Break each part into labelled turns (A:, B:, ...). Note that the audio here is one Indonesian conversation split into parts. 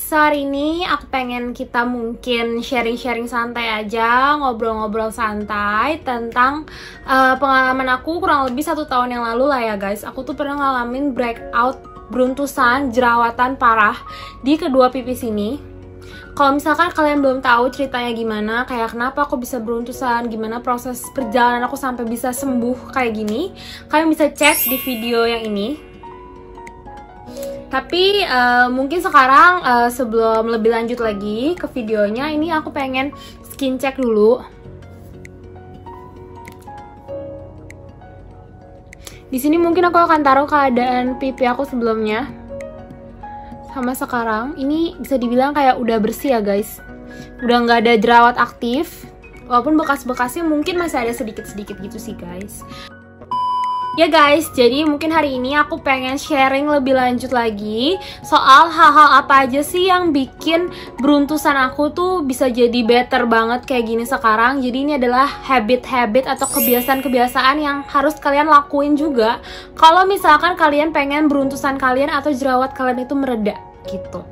A: So hari ini aku pengen kita mungkin sharing-sharing santai aja, ngobrol-ngobrol santai tentang pengalaman aku kurang lebih 1 tahun yang lalu lah ya guys. Aku tuh pernah ngalamin breakout, beruntusan, jerawatan parah di kedua pipi sini. Kalau misalkan kalian belum tahu ceritanya gimana, kayak kenapa aku bisa beruntusan, gimana proses perjalanan aku sampai bisa sembuh kayak gini, kalian bisa cek di video yang ini. Tapi mungkin sekarang sebelum lebih lanjut lagi ke videonya, ini aku pengen skin check dulu. Di sini mungkin aku akan taruh keadaan pipi aku sebelumnya sama sekarang. Ini bisa dibilang kayak udah bersih ya guys. Udah nggak ada jerawat aktif. Walaupun bekas-bekasnya mungkin masih ada sedikit-sedikit gitu sih guys. Ya guys, jadi mungkin hari ini aku pengen sharing lebih lanjut lagi soal hal-hal apa aja sih yang bikin beruntusan aku tuh bisa jadi better banget kayak gini sekarang. Jadi ini adalah habit-habit atau kebiasaan-kebiasaan yang harus kalian lakuin juga kalau misalkan kalian pengen beruntusan kalian atau jerawat kalian itu mereda gitu.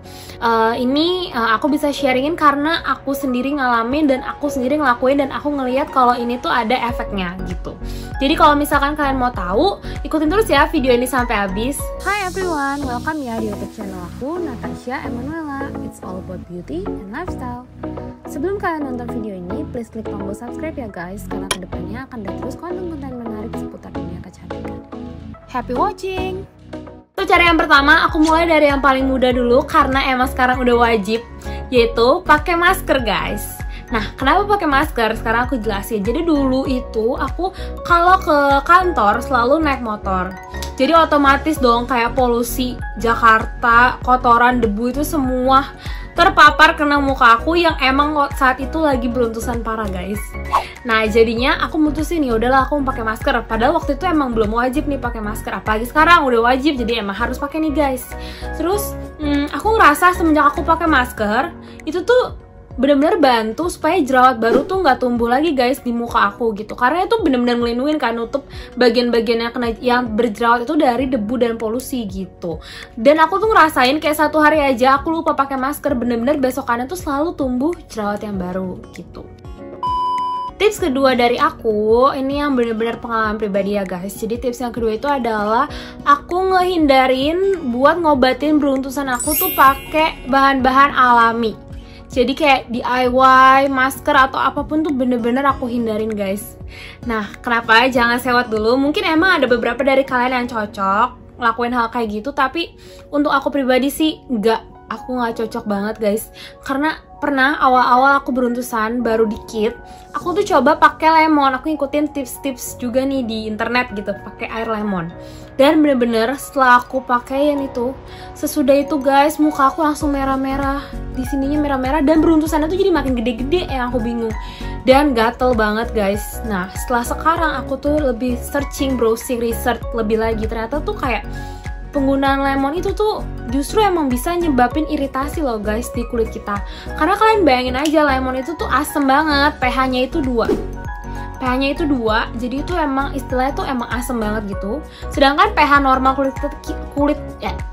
A: Ini aku bisa sharingin karena aku sendiri ngalamin dan aku sendiri ngelakuin dan aku ngeliat kalau ini tuh ada efeknya gitu. Jadi kalau misalkan kalian mau tahu, ikutin terus ya video ini sampai habis. Hi everyone, welcome ya di YouTube channel aku, Natasha Emanuela. It's all about beauty and lifestyle. Sebelum kalian nonton video ini, please klik tombol subscribe ya guys, karena kedepannya akan ada terus konten-konten menarik seputar dunia kecantikan. Happy watching! Cara yang pertama, aku mulai dari yang paling mudah dulu karena emang sekarang udah wajib, yaitu pakai masker guys. Nah, kenapa pakai masker? Sekarang aku jelasin. Jadi dulu itu aku kalau ke kantor selalu naik motor. Jadi otomatis dong kayak polusi Jakarta, kotoran, debu itu semua terpapar kena muka aku yang emang saat itu lagi beruntusan parah guys. Nah jadinya aku mutusin ya udahlah aku mau pakai masker. Padahal waktu itu emang belum wajib nih pakai masker, apalagi sekarang udah wajib, jadi emang harus pakai nih guys. Terus aku ngerasa semenjak aku pakai masker itu tuh bener-bener bantu supaya jerawat baru tuh nggak tumbuh lagi guys di muka aku gitu, karena itu bener-bener ngelindungin kan, nutup bagian-bagian yang berjerawat itu dari debu dan polusi gitu. Dan aku tuh ngerasain kayak 1 hari aja aku lupa pakai masker, bener-bener besokannya tuh selalu tumbuh jerawat yang baru gitu. Tips kedua dari aku, ini yang bener-bener pengalaman pribadi ya guys. Jadi tips yang kedua itu adalah aku ngehindarin buat ngobatin beruntusan aku tuh pakai bahan-bahan alami. Jadi kayak DIY, masker atau apapun tuh bener-bener aku hindarin guys. Nah kenapa? Jangan sewot dulu. Mungkin emang ada beberapa dari kalian yang cocok ngelakuin hal kayak gitu, tapi untuk aku pribadi sih aku nggak cocok banget guys. Karena pernah awal-awal aku beruntusan baru dikit, aku tuh coba pakai lemon. Aku ngikutin tips-tips juga nih di internet gitu, pakai air lemon. Dan bener-bener setelah aku pakaiin itu, sesudah itu guys, muka aku langsung merah-merah. Di sininya merah-merah dan beruntusannya tuh jadi makin gede-gede, yang aku bingung. Dan gatel banget guys. Nah setelah sekarang aku tuh lebih searching, browsing, research lebih lagi. Ternyata tuh kayak penggunaan lemon itu tuh justru emang bisa nyebabin iritasi loh guys di kulit kita. Karena kalian bayangin aja, lemon itu tuh asem banget, pH-nya itu 2. pH-nya itu 2, jadi itu emang istilahnya tuh emang asem banget gitu. Sedangkan pH normal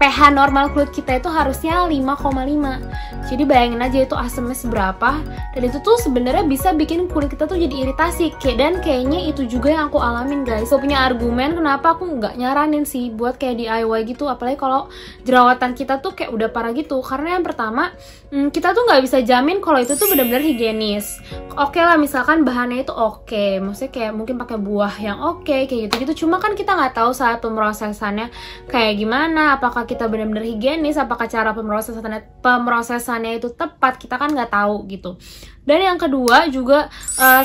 A: pH normal kulit kita itu harusnya 5,5. Jadi bayangin aja itu asemnya seberapa. Dan itu tuh sebenarnya bisa bikin kulit kita tuh jadi iritasi. Dan kayaknya itu juga yang aku alamin guys. Aku punya argumen kenapa aku nggak nyaranin sih buat kayak DIY gitu, apalagi kalau jerawatan kita tuh kayak udah parah gitu. Karena yang pertama, kita tuh nggak bisa jamin kalau itu tuh benar-benar higienis. Oke lah, misalkan bahannya itu oke, maksudnya kayak mungkin pakai buah yang oke, kayak gitu-gitu. Cuma kan kita nggak tahu saat pemrosesannya kayak gimana, apakah kita benar-benar higienis, apakah cara pemrosesannya itu tepat, kita kan nggak tahu gitu. Dan yang kedua juga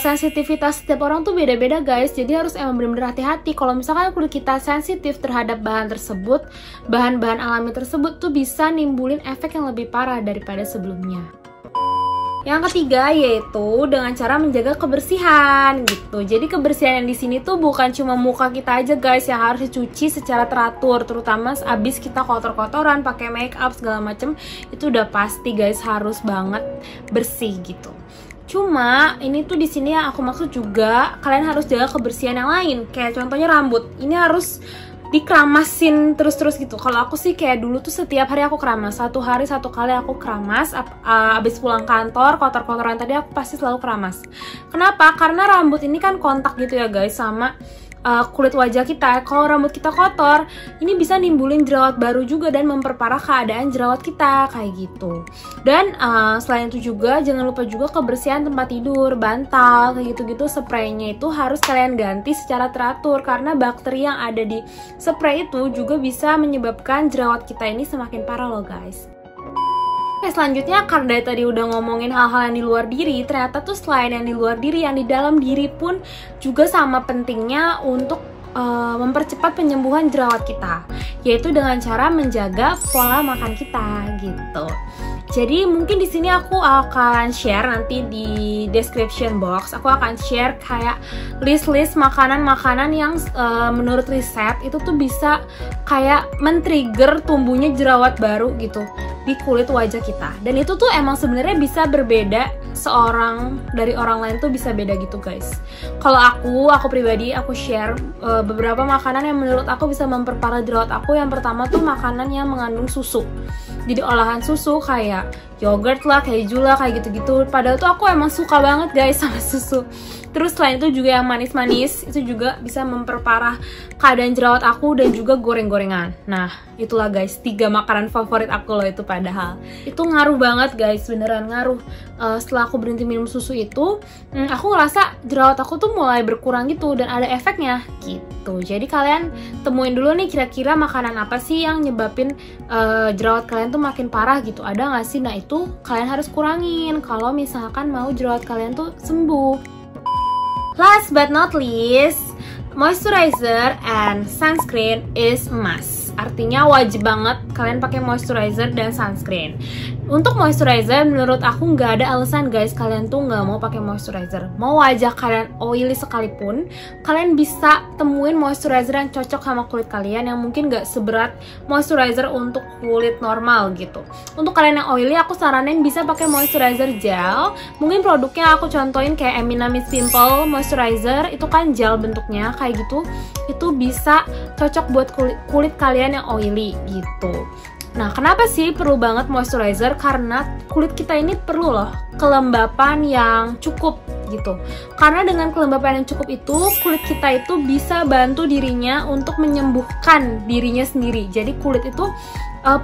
A: sensitivitas setiap orang tuh beda-beda guys. Jadi harus emang benar-benar hati-hati. Kalau misalkan kulit kita sensitif terhadap bahan tersebut, bahan-bahan alami tersebut tuh bisa nimbulin efek yang lebih parah daripada sebelumnya. Yang ketiga yaitu dengan cara menjaga kebersihan gitu. Jadi kebersihan yang di sini tuh bukan cuma muka kita aja guys yang harus dicuci secara teratur, terutama abis kita kotor-kotoran pakai make up segala macem, itu udah pasti guys harus banget bersih gitu. Cuma ini tuh di sini yang aku maksud juga kalian harus jaga kebersihan yang lain. Kayak contohnya rambut. Ini harus dikeramasin terus-terus gitu. Kalau aku sih kayak dulu tuh setiap hari aku keramas, 1 hari 1 kali aku keramas. Abis pulang kantor, kotor-kotoran tadi aku pasti selalu keramas. Kenapa? Karena rambut ini kan kontak gitu ya guys sama kulit wajah kita. Kalau rambut kita kotor, ini bisa nimbulin jerawat baru juga dan memperparah keadaan jerawat kita kayak gitu. Dan selain itu juga jangan lupa juga kebersihan tempat tidur, bantal kayak gitu-gitu, spraynya itu harus kalian ganti secara teratur karena bakteri yang ada di spray itu juga bisa menyebabkan jerawat kita ini semakin parah loh guys. Oke, selanjutnya karena dari tadi udah ngomongin hal-hal yang di luar diri, ternyata tuh selain yang di luar diri, yang di dalam diri pun juga sama pentingnya untuk mempercepat penyembuhan jerawat kita, yaitu dengan cara menjaga pola makan kita gitu. Jadi mungkin di sini aku akan share nanti di description box, aku akan share kayak list-list makanan-makanan yang menurut riset itu tuh bisa kayak men-trigger tumbuhnya jerawat baru gitu di kulit wajah kita. Dan itu tuh emang sebenarnya bisa berbeda, seorang dari orang lain tuh bisa beda gitu guys. Kalau aku pribadi aku share beberapa makanan yang menurut aku bisa memperparah jerawat aku. Yang pertama tuh makanan yang mengandung susu. Jadi olahan susu kayak yogurt lah, keju lah, kayak gitu-gitu. Padahal tuh aku emang suka banget guys sama susu. Terus selain itu juga yang manis-manis itu juga bisa memperparah keadaan jerawat aku, dan juga goreng-gorengan. Nah itulah guys 3 makanan favorit aku loh itu. Padahal itu ngaruh banget guys, beneran ngaruh. Setelah aku berhenti minum susu itu, aku ngerasa jerawat aku tuh mulai berkurang gitu dan ada efeknya gitu. Jadi kalian temuin dulu nih kira-kira makanan apa sih yang nyebabin jerawat kalian tuh makin parah gitu, ada nggak sih? Nah itu kalian harus kurangin kalau misalkan mau jerawat kalian tuh sembuh. Last but not least, moisturizer and sunscreen is must. Artinya wajib banget kalian pakai moisturizer dan sunscreen. Untuk moisturizer menurut aku nggak ada alasan guys kalian tuh nggak mau pakai moisturizer. Mau wajah kalian oily sekalipun, kalian bisa temuin moisturizer yang cocok sama kulit kalian, yang mungkin nggak seberat moisturizer untuk kulit normal gitu. Untuk kalian yang oily, aku saranin bisa pakai moisturizer gel. Mungkin produknya aku contohin kayak Emina Mist Simple Moisturizer, itu kan gel bentuknya kayak gitu. Itu bisa cocok buat kulit kalian yang oily gitu. Nah, kenapa sih perlu banget moisturizer? Karena kulit kita ini perlu loh kelembapan yang cukup gitu. Karena dengan kelembapan yang cukup itu, kulit kita itu bisa bantu dirinya untuk menyembuhkan dirinya sendiri. Jadi kulit itu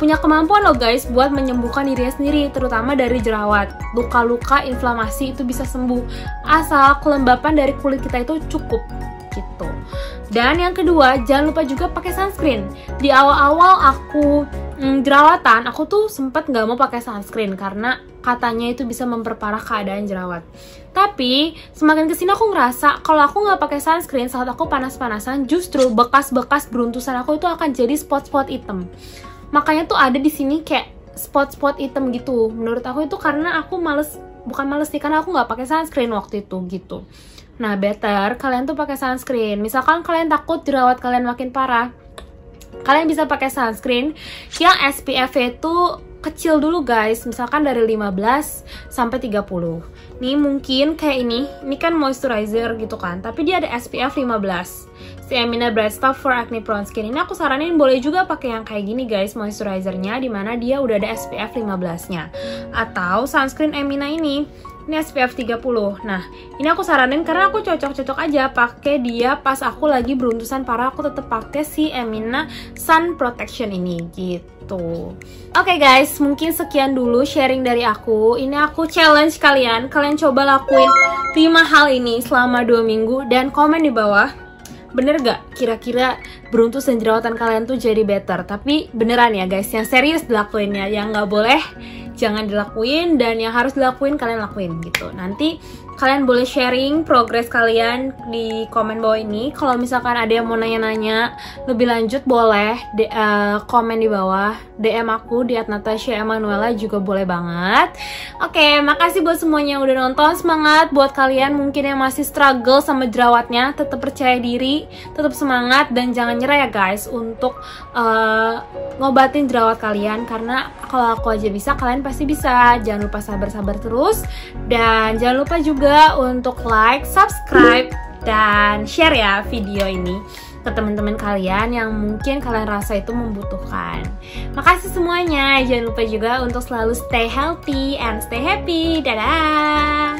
A: punya kemampuan loh guys buat menyembuhkan dirinya sendiri, terutama dari jerawat, luka-luka, inflamasi itu bisa sembuh asal kelembapan dari kulit kita itu cukup gitu. Dan yang kedua, jangan lupa juga pakai sunscreen. Di awal-awal aku jerawatan, aku tuh sempet nggak mau pakai sunscreen karena katanya itu bisa memperparah keadaan jerawat. Tapi semakin kesini aku ngerasa kalau aku nggak pakai sunscreen saat aku panas-panasan, justru bekas-bekas beruntusan aku itu akan jadi spot-spot hitam. Makanya tuh ada di sini kayak spot-spot hitam gitu. Menurut aku itu karena aku bukan males sih, karena aku nggak pakai sunscreen waktu itu gitu. Nah, better kalian tuh pakai sunscreen. Misalkan kalian takut jerawat kalian makin parah, kalian bisa pakai sunscreen yang SPF-nya itu kecil dulu guys. Misalkan dari 15 sampai 30. Nih mungkin kayak ini kan moisturizer gitu kan, tapi dia ada SPF 15. Si Emina Bright Stuff for Acne Prone Skin ini aku saranin boleh juga pakai yang kayak gini guys, moisturizernya, dimana dia udah ada SPF 15-nya. Atau sunscreen Emina ini SPF 30. Nah, ini aku saranin karena aku cocok-cocok aja pakai dia pas aku lagi beruntusan parah, aku tetap pakai si Emina Sun Protection ini gitu. Oke guys, mungkin sekian dulu sharing dari aku. Ini aku challenge kalian coba lakuin 5 hal ini selama 2 minggu dan komen di bawah. Bener gak kira-kira beruntus dan jerawatan kalian tuh jadi better? Tapi beneran ya guys, yang serius dilakuinnya, yang gak boleh jangan dilakuin, dan yang harus dilakuin kalian lakuin gitu. Nanti kalian boleh sharing progres kalian di komen bawah ini. Kalau misalkan ada yang mau nanya-nanya lebih lanjut, boleh komen di bawah, DM aku di @natasha_emanuela juga boleh banget. Oke, makasih buat semuanya yang udah nonton. Semangat buat kalian mungkin yang masih struggle sama jerawatnya, tetap percaya diri, tetap semangat, dan jangan nyerah ya guys untuk ngobatin jerawat kalian. Karena kalau aku aja bisa, kalian pasti bisa. Jangan lupa sabar-sabar terus, dan jangan lupa juga untuk like, subscribe, dan share ya video ini. ke teman-teman kalian yang mungkin kalian rasa itu membutuhkan. Makasih semuanya. Jangan lupa juga untuk selalu stay healthy and stay happy. Dadah.